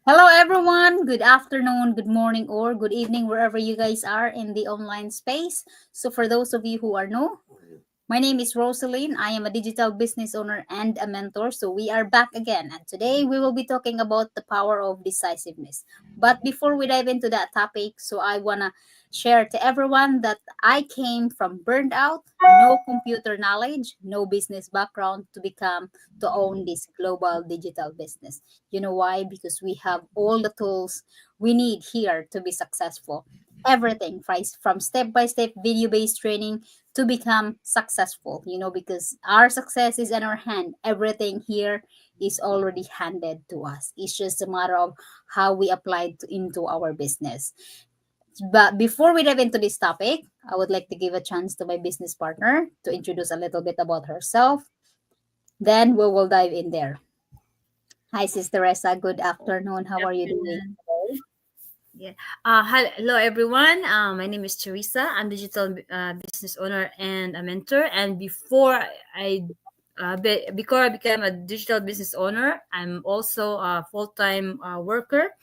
Hello, everyone. Good afternoon, good morning, or good evening, wherever you guys are in the online space. So, for those of you who are new, my name is Rosaline. I am a digital business owner and a mentor. So, we are back again. And today we will be talking about the power of decisiveness. But before we dive into that topic, so I want to share to everyone that I came from burned out, no computer knowledge, no business background to own this global digital business. You know why? Because we have all the tools we need here to be successful. Everything from step by step video based training to become successful, because our success is in our hand. Everything here is already handed to us. It's just a matter of how we apply it into our business. But before we dive into this topic, I would like to give a chance to my business partner to introduce a little bit about herself. Then we will dive in there. Hi, Sister Teresa. Good afternoon. How are you doing Afternoon. today? Yeah. Hello, everyone. My name is Teresa. I'm digital business owner and a mentor. And before I became a digital business owner, I'm also a full-time worker.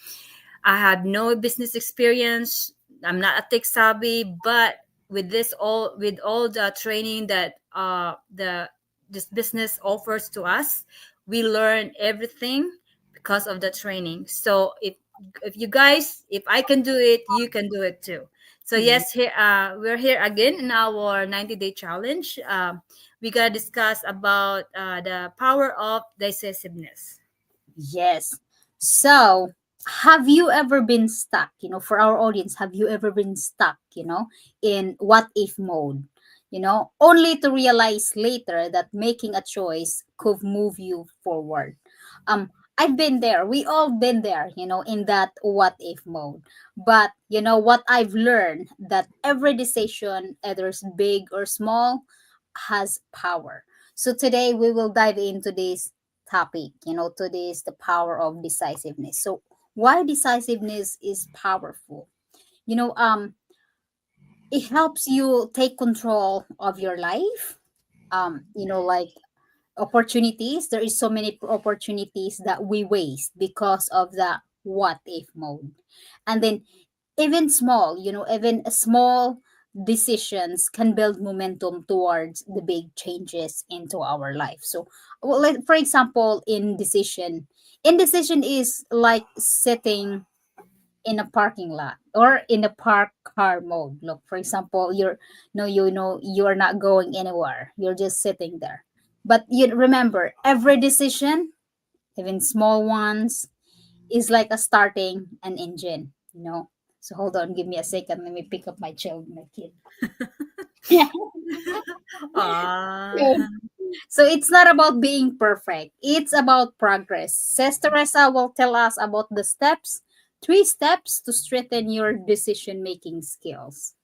I have no business experience. I'm not a tech savvy, but with all the training that the this business offers to us, we learn everything because of the training. So if I can do it, you can do it too. So Mm. yes, here we're here again in our 90-day challenge. We gotta discuss about the power of decisiveness. Yes. So, have you ever been stuck? For our audience, have you ever been stuck, in what if mode? Only to realize later that making a choice could move you forward. I've been there. We all been there, in that what if mode. But what I've learned that every decision, either it's big or small, has power. So today we will dive into this topic, today is the power of decisiveness. So why decisiveness is powerful? You know, um, it helps you take control of your life. Like opportunities. There is so many opportunities that we waste because of the what if mode. And then even small, even a small decisions can build momentum towards the big changes into our life. So, well, for example, indecision is like sitting in a parking lot or in a park car mode. Look, for example, you're no, you are not going anywhere. You're just sitting there. But you remember, every decision, even small ones, is like a starting an engine. So hold on, give me a second. Let me pick up my kid. Yeah. Ah. So it's not about being perfect. It's about progress. Sister Teresa will tell us about the steps, 3 steps to strengthen your decision making skills.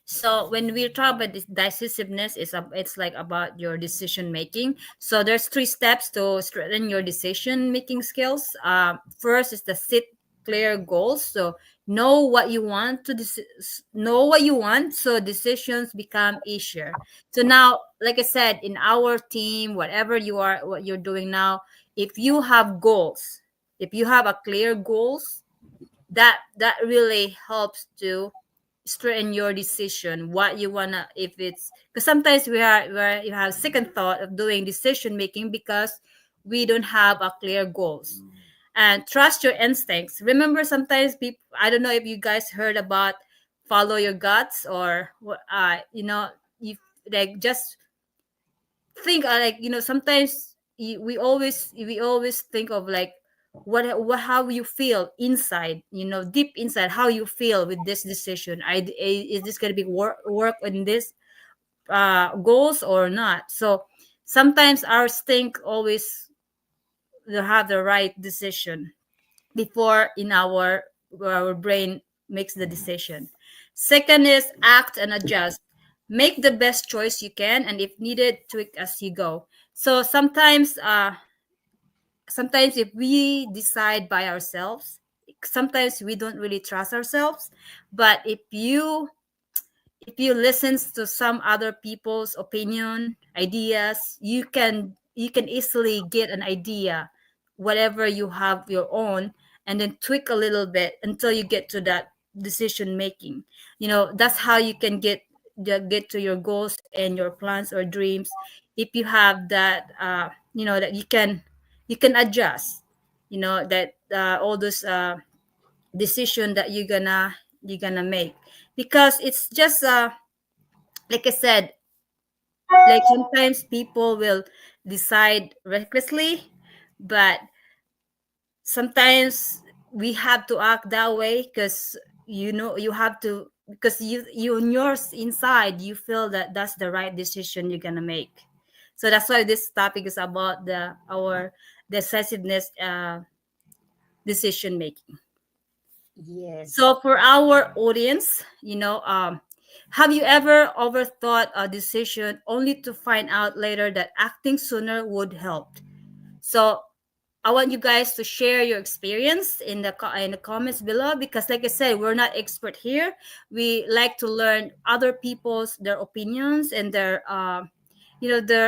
So when we talk about this decisiveness, it's like about your decision making. So there's 3 steps to strengthen your decision making skills. First is the set clear goals. So know what you want, so decisions become easier. So now, like I said, in our team, what you're doing now, if you have goals, if you have a clear goals, that really helps to straighten your decision what you wanna, if it's because sometimes where you have second thought of doing decision making because we don't have a clear goals. And trust your instincts. Remember, sometimes people, I don't know if you guys heard about follow your guts, or you like just think like, sometimes we always think of like what how you feel inside, deep inside, how you feel with this decision. Is this going to be work in this goals or not? So sometimes our instinct always will have the right decision before in our brain makes the decision. Second is act and adjust. Make the best choice you can, and if needed, tweak as you go. So sometimes if we decide by ourselves, sometimes we don't really trust ourselves. But if you listen to some other people's opinion, ideas, you can easily get an idea, whatever you have your own. and then tweak a little bit until you get to that decision making. That's how you can get to your goals and your plans or dreams. If you have that, that you can adjust, that all those decision that you're gonna make, because it's just like I said, like sometimes people will decide recklessly, but sometimes we have to act that way, because you have to, because you in yours inside you feel that that's the right decision you're gonna make. So that's why this topic is about our decisiveness, decision making. Yes. So for our audience, have you ever overthought a decision only to find out later that acting sooner would help? So I want you guys to share your experience in the comments below, because like I said, we're not expert here. We like to learn other people's their opinions and their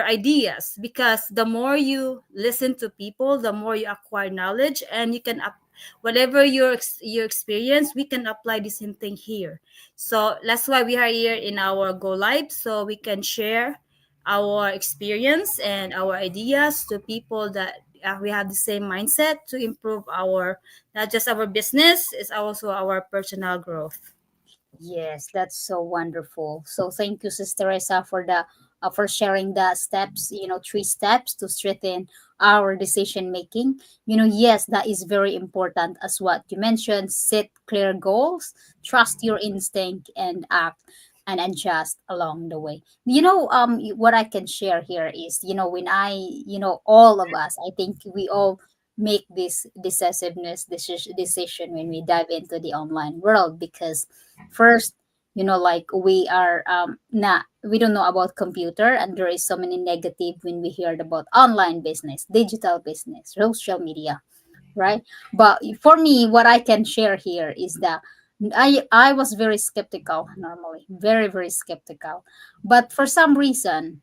ideas, because the more you listen to people, the more you acquire knowledge, and you can whatever your experience, we can apply the same thing here. So that's why we are here in our Go Live, so we can share our experience and our ideas to people that we have the same mindset to improve our, not just our business, it's also our personal growth. Yes, that's so wonderful. So thank you, Sister Teresa, for sharing the steps. 3 steps to strengthen our decision making. Yes, that is very important as what you mentioned. Set clear goals, trust your instinct, and act and adjust along the way. What I can share here is, when all of us, I think we all make this decisiveness decision when we dive into the online world, because first, like we are not we don't know about computer, and there is so many negative when we heard about online business, digital business, social media, right? But for me, what I can share here is that I was very skeptical, normally very very skeptical, but for some reason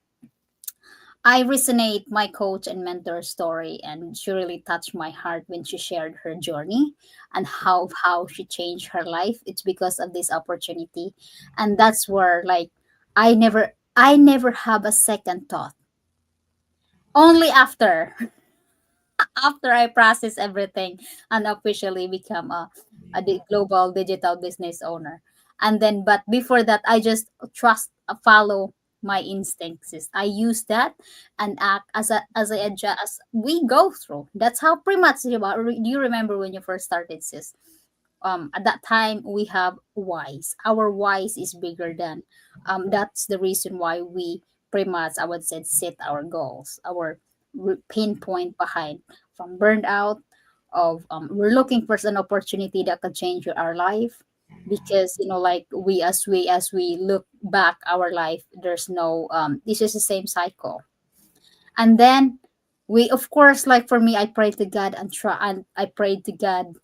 I resonate my coach and mentor story, and she really touched my heart when she shared her journey and how she changed her life. It's because of this opportunity, and that's where, like, I never have a second thought. Only after I process everything and officially become a global digital business owner. And then, but before that, I just trust, follow my instincts. I use that and act as I adjust as we go through. That's how pretty much. Do you remember when you first started, sis? At that time we have whys. Our whys is bigger than, that's the reason why we pretty much, I would say, set our goals, our pinpoint behind, from burned out of, we're looking for an opportunity that can change our life, because like we look back our life, there's no, this is the same cycle. And then we, of course, like for me, I pray to God and try, and I prayed to God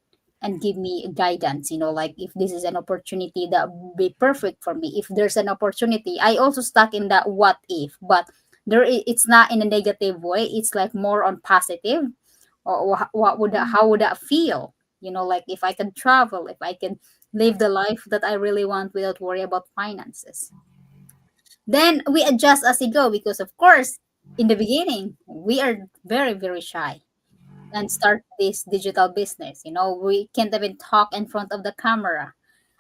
and give me guidance, like if this is an opportunity that would be perfect for me. If there's an opportunity, I also stuck in that what if, but it's not in a negative way, it's like more on positive. Or what would that, how would that feel, like if I can travel, if I can live the life that I really want without worry about finances. Then we adjust as we go, because of course in the beginning we are very very shy and start this digital business. We can't even talk in front of the camera.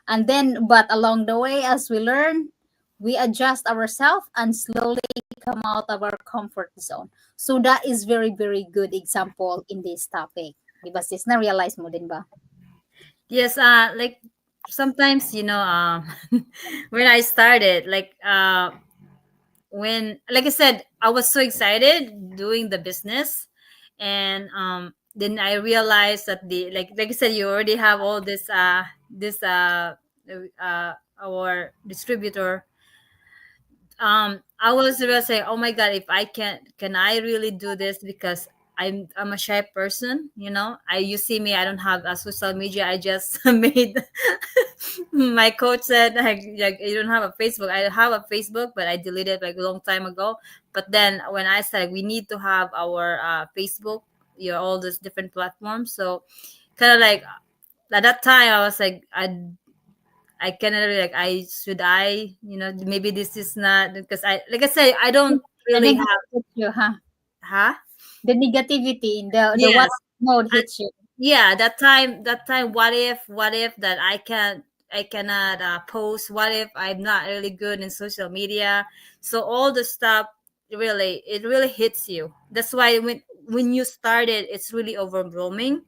And then, but along the way, as we learn, we adjust ourselves and slowly come out of our comfort zone. So that is very very good example in this topic. Diba sis, na realize mo din ba? Yes, like sometimes, when I started, when, like I said, I was so excited doing the business, and then I realized that like I said, you already have all our distributor. I was really saying, oh my god, if can I really do this, because I'm a shy person. You see me, I don't have a social media. I just made my coach said, like, you don't have a Facebook. I have a Facebook, but I deleted like a long time ago. But then when I said we need to have our Facebook, all these different platforms. So kind of like at that time I was like I kind of like I should I maybe this is not because I like I said I don't The really have. negative hits you, huh? Huh? The negativity in the what Yes. mode hits you. Yeah, that time what if that I cannot post, what if I'm not really good in social media, so all the stuff really it really hits you. That's why when you started it's really overwhelming.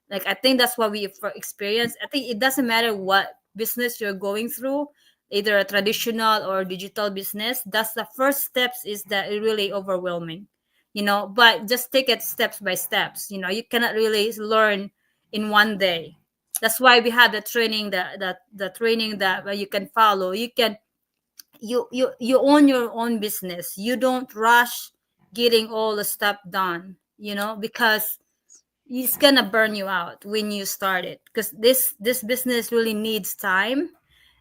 Like I think that's what we experience. I think it doesn't matter what business you're going through, either a traditional or digital business. That's the first steps is that it really overwhelming, but just take it steps by steps. You cannot really learn in one day. That's why we have the training the training that you can follow. You own your own business. You don't rush getting all the stuff done, because it's gonna burn you out when you start it, because this business really needs time,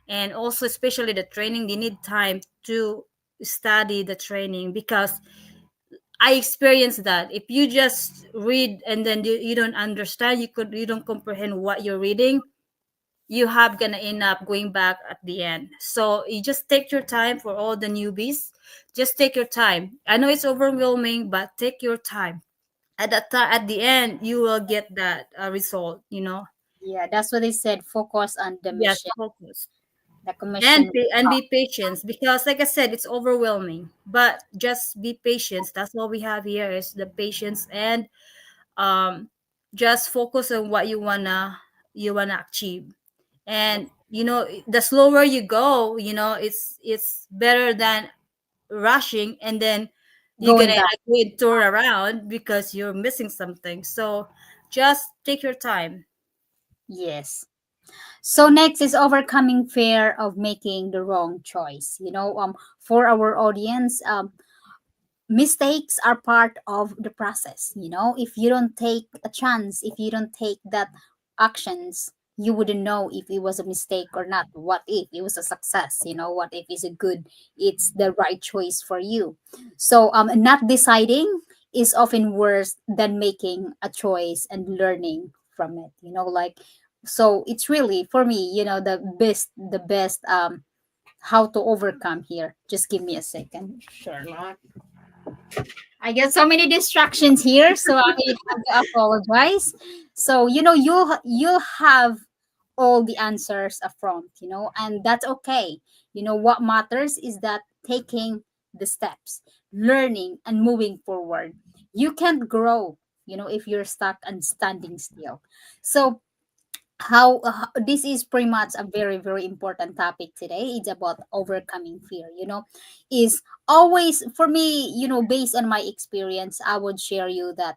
and also especially the training, they need time to study the training, because I experienced that if you just read and then you don't understand, you don't comprehend what you're reading, you have gonna end up going back at the end. So you just take your time for all the newbies. Just take your time. I know it's overwhelming, but take your time. At the end you will get that result. Yeah, that's what they said. Focus on the Yes, mission. focus. The and commission. be, and be patient, because like I said it's overwhelming, but just be patient. That's all we have here is the patience, and um just focus on what you wanna achieve. And the slower you go, it's better than rushing, and then you're Going gonna back. like turn around because you're missing something. So just take your time. Yes. So next is overcoming fear of making the wrong choice. For our audience, mistakes are part of the process. If you don't take a chance, if you don't take that actions, you wouldn't know if it was a mistake or not. What if it was a success? What if it's the right choice for you? So not deciding is often worse than making a choice and learning from it. So it's really for me, the best how to overcome here. Just give me a second. Sherlock. I get so many distractions here, so I have to apologize. So you'll have all the answers up front, and that's okay. What matters is that taking the steps, learning and moving forward. You can't grow, if you're stuck and standing still. So how this is pretty much a very very important topic today. It's about overcoming fear. Is always for me, based on my experience, I would share you that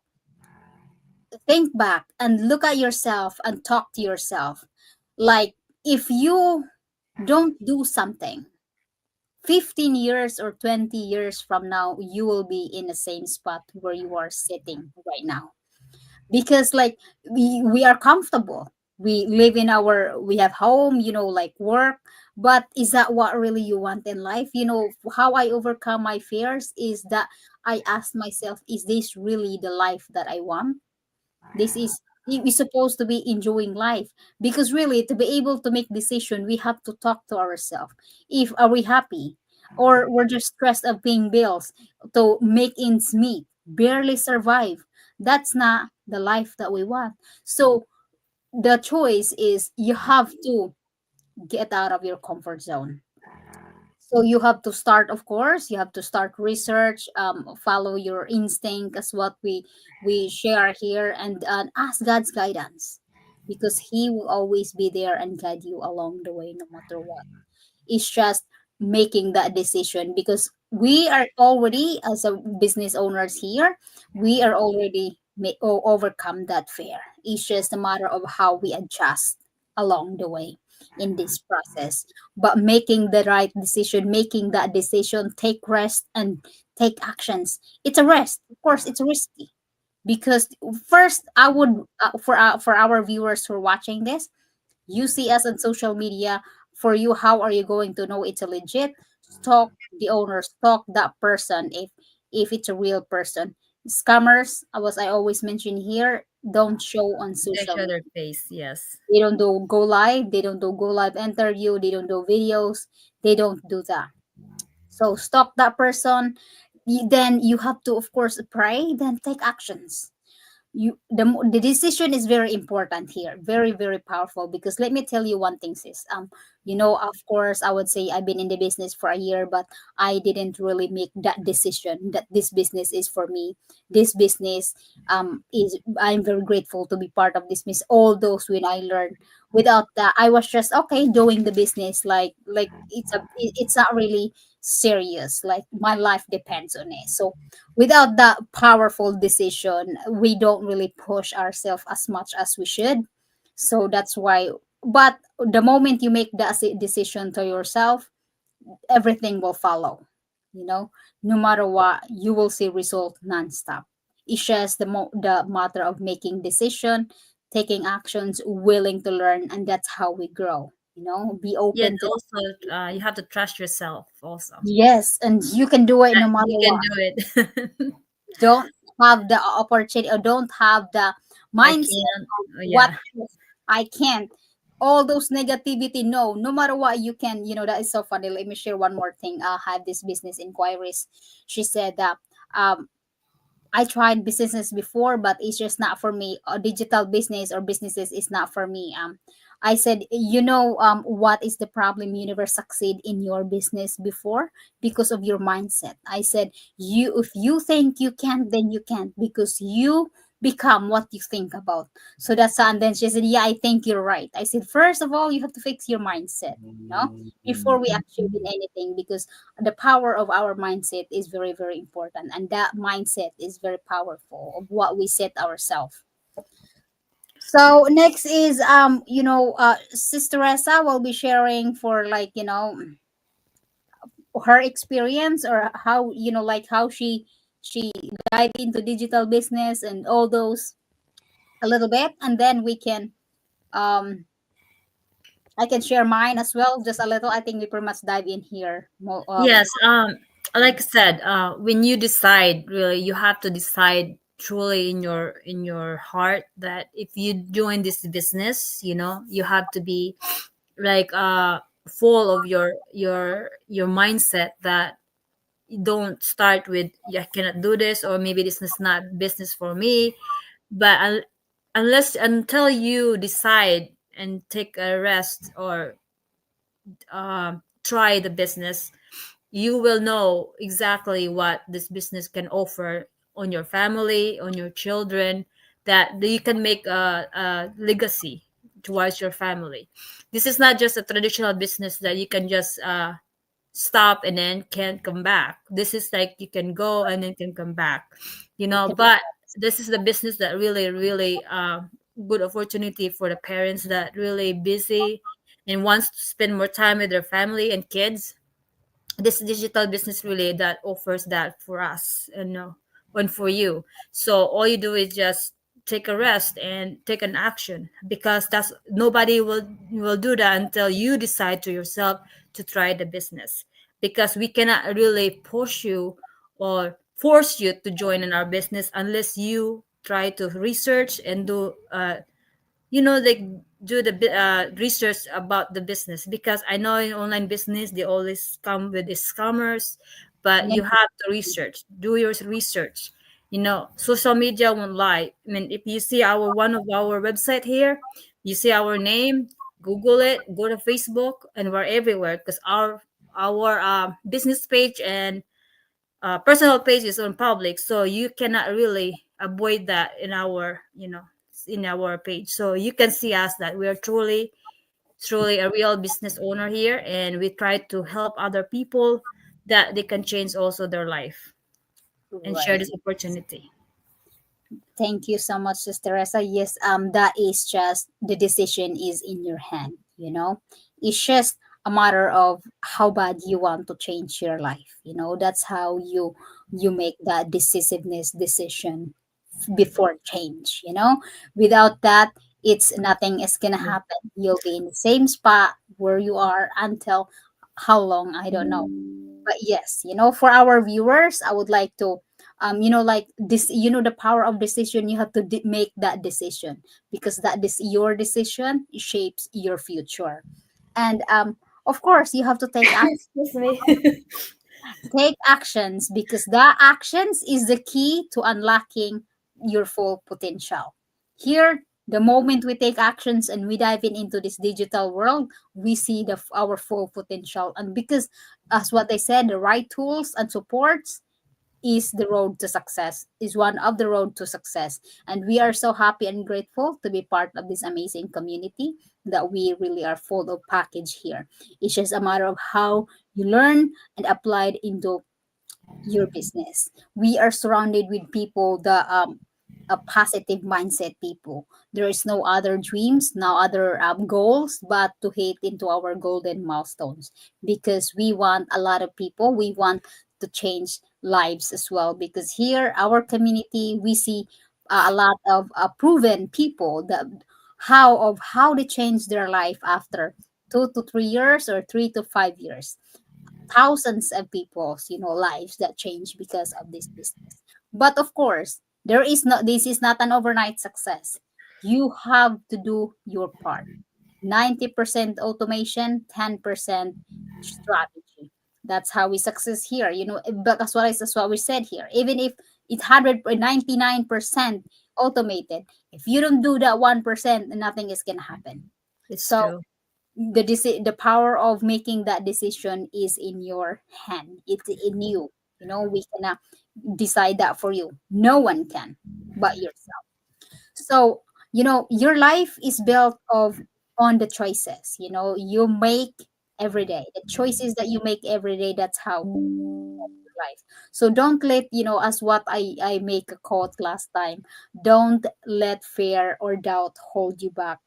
think back and look at yourself and talk to yourself. Like, if you don't do something, 15 years or 20 years from now, you will be in the same spot where you are sitting right now, because like we are comfortable, we live in our, we have home, like work. But is that what really you want in life? How I overcome my fears is that I ask myself, is this really the life that I want? This is, we supposed to be enjoying life, because really to be able to make decision, we have to talk to ourselves. If are we happy, or we're just stressed of paying bills to make ends meet, barely survive? That's not the life that we want. So the choice is, you have to get out of your comfort zone. So you have to start, of course, you have to start research, follow your instinct, as what we share here, and ask God's guidance, because He will always be there and guide you along the way, no matter what. It's just making that decision, because we are already, as a business owners here, we are already overcome that fear. It's just a matter of how we adjust along the way in this process. But making the right decision, making that decision, take rest and take actions. It's a rest, of course. It's risky, because first I would, for our viewers who are watching this, you see us on social media. For you, how are you going to know it's a legit? Stalk the owner, stalk that person, if it's a real person. Scammers, as I always mention here, don't show on They social show their media. face. Yes. They don't do go live, they don't do go live interview, they don't do videos, they don't do that. So stop that person. Then you have to, of course, pray, then take actions. The decision is very important here, very very powerful, because let me tell you one thing, sis. Of course, I would say I've been in the business for a year, but I didn't really make that decision that this business is for me. This business is, I'm very grateful to be part of this business. All those when I learned, without that I was just okay doing the business, like it's not really serious, like my life depends on it. So without that powerful decision, we don't really push ourselves as much as we should. So that's why, but the moment you make that decision to yourself, everything will follow. You know, no matter what, you will see result nonstop. It's just the matter of making decision, taking actions, willing to learn, and that's how we grow. Be Yes. open to. Also, you have to trust yourself. Also, Yes, and you can do it that no matter you can what. do it. Don't have the opportunity, or don't have the I mindset can't. of what Yeah. if I can't. All those negativity, no matter what, you can. That is so funny. Let me share one more thing. I had this business inquiries. She said that I tried businesses before, but it's just not for me. A digital business or businesses is not for me. I said, what is the problem? You never succeed in your business before because of your mindset. I said, if you think you can't, then you can't, because you become what you think about. So that's, and then she said, yeah, I think you're right. I said, first of all, you have to fix your mindset, before we achieve in anything, because the power of our mindset is very very important, and that mindset is very powerful of what we set ourselves. So next is Sister Ressa will be sharing for, like, her experience, or how, like how she dive into digital business and all those, a little bit, and then we can, um I can share mine as well, just a little. I think we pretty much dive in here more. Yes. Like I said, when you decide, really, you have to decide truly in your heart that if you join this business, you have to be like full of your mindset that you don't start with, "Yeah, I cannot do this," or maybe this is not business for me. But unless until you decide and take a rest or try the business, you will know exactly what this business can offer on your family, on your children, that you can make a legacy towards your family. This is not just a traditional business that you can just stop and then can't come back. This is like you can go and then can come back, We can. but this is the business that really, really good opportunity for the parents that really busy and wants to spend more time with their family and kids. This digital business really that offers that for us and for you. So all you do is just take a rest and take an action, because that's nobody will do that until you decide to yourself to try the business, because we cannot really push you or force you to join in our business unless you try to research and do like do the research about the business, because I know in online business they always come with the scammers. But Yeah, you have to research, do your research. Social media won't lie. I mean, if you see our one of our website here, you see our name, Google it, go to Facebook, and we're everywhere, because our business page and personal page is on public, so you cannot really avoid that in our page. So you can see us that we are truly a real business owner here, and we try to help other people that they can change also their life and share right. this opportunity. Thank you so much, Sister Teresa. Yes, that is just, the decision is in your hand. It's just a matter of how bad you want to change your life. That's how you make that decisiveness decision before change. Without that, it's nothing is gonna happen. You'll be in the same spot where you are until how long, I don't know. But yes, for our viewers, I would like to like this, the power of decision. You have to make that decision, because your decision shapes your future. And of course, you have to Excuse me. take actions, because the actions is the key to unlocking your full potential. Here, the moment we take actions and we dive into this digital world, we see our full potential. And because, as what they said, the right tools and supports is the road to success, is one of the road to success. And we are so happy and grateful to be part of this amazing community, that we really are full of package here. It's just a matter of how you learn and apply it into your business. We are surrounded with people that a positive mindset people. There is no other dreams, no other goals, but to hit into our golden milestones, because we want a lot of people. We want to change lives as well, because here our community we see a lot of proven people that how they change their life after 2 to 3 years or 3 to 5 years. Thousands of people's lives that change because of this business. But of course, this is not an overnight success. You have to do your part. 90% automation, 10% strategy. That's how we success here. But that's what we said here. Even if it's 199% automated, if you don't do that 1%, nothing is gonna happen. It's So true. the power of making that decision is in your hand. It's in you. We cannot decide that for you. No one can but yourself. So your life is built of on the choices you make every day. The choices that you make every day, that's how life. So don't let, as what I make a quote last time, don't let fear or doubt hold you back.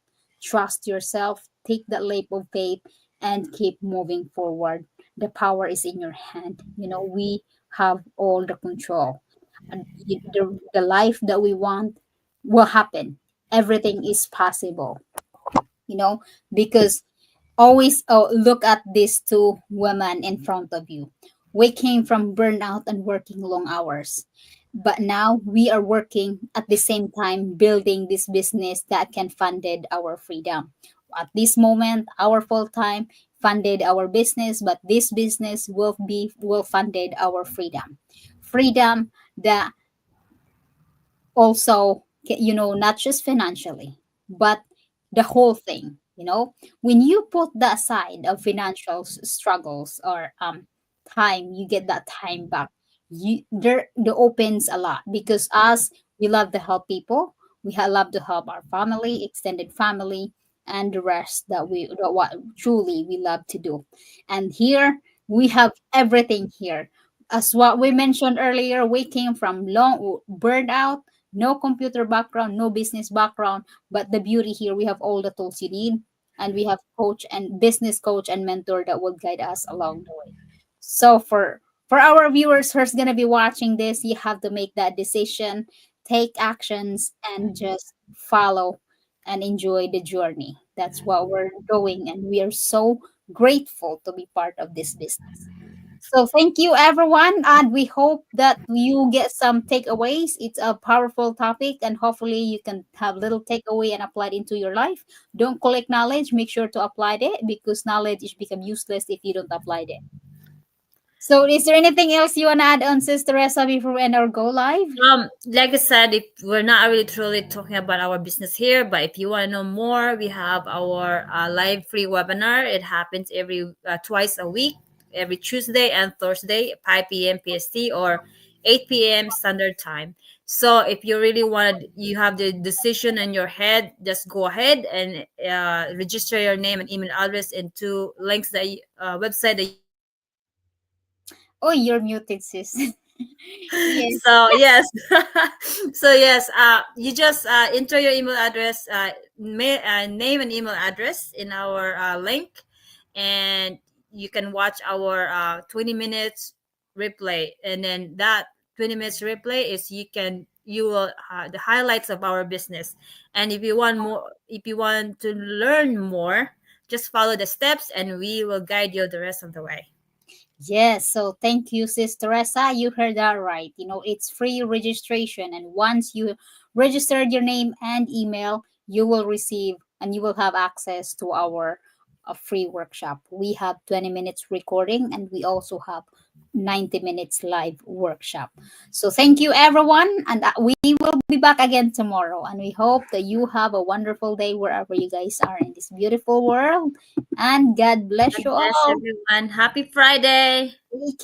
Trust yourself, take that leap of faith, and keep moving forward. The power is in your hand. We have all the control. And the life that we want will happen. Everything is possible, you know, because always look at these two women in front of you. We came from burnout and working long hours, but now we are working at the same time building this business that can funded our freedom. At this moment, our full time funded our business, but this business will funded our freedom. Freedom that also, not just financially, but the whole thing. When you put that aside of financial struggles or time, you get that time back. The opens a lot, because us, we love to help people. We love to help our family, extended family, and the rest that what truly we love to do. And here we have everything here. As what we mentioned earlier, we came from long burnout, no computer background, no business background, but the beauty here, we have all the tools you need, and we have coach and business coach and mentor that will guide us along the way. So for our viewers who's gonna be watching this, you have to make that decision, take actions, and just follow and enjoy the journey. That's what we're doing, and we are so grateful to be part of this business. So thank you everyone, and we hope that you get some takeaways. It's a powerful topic, and hopefully you can have little takeaway and apply it into your life. Don't collect knowledge, make sure to apply it, because knowledge is become useless if you don't apply it. So is there anything else you want to add on, Sister Teresa, before we end our go live? Like I said, if we're not really truly talking about our business here, but if you want to know more, we have our live free webinar. It happens every twice a week, every Tuesday and Thursday, 5 p.m. PST or 8 p.m. Standard Time. So if you really want, you have the decision in your head, just go ahead and register your name and email address into links that website that you will see on the screen. Oh, you're muted, sis. Yes. So yes, so yes, you just enter your email address, name and email address in our link, and you can watch our 20 minutes replay. And then that 20 minutes replay is you will the highlights of our business. And if you want more, if you want to learn more, just follow the steps and we will guide you the rest of the way. Yes, so thank you, Sis Teresa. You heard that right. It's free registration, and once you registered your name and email, you will receive and you will have access to our free workshop. We have 20 minutes recording, and we also have 90 minutes live workshop. So thank you, everyone, and we will be back again tomorrow. And we hope that you have a wonderful day wherever you guys are in this beautiful world. And God bless God you bless all. everyone. Happy Friday. Take